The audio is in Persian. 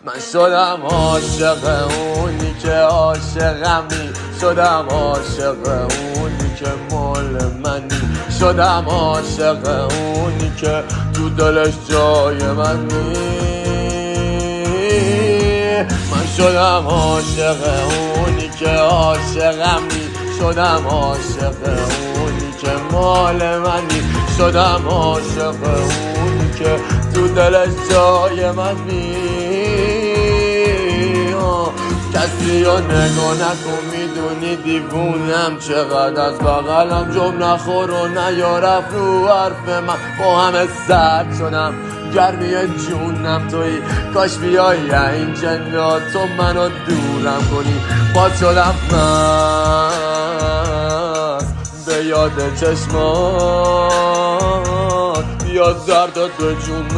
من شدم عاشق اونی که عاشقمی، شدم عاشق اونی که مال منی، شدم عاشق اونی که تو دلش جای منی. من شدم عاشق اونی که عاشقمی، شدم عاشق اونی که مال منی، شدم عاشق اونی که تو دلش جای منی. کسی رو نگاه نکن، میدونی دیوونم چقدر از بغلم جمع نخور و نیارف رو حرف من. با همه سرد شدم، گرمی جونم توی، کاش بیایی این جنات تو منو دورم کنی. باز شدم من به یاد چشمات، بیا دردت به جونم،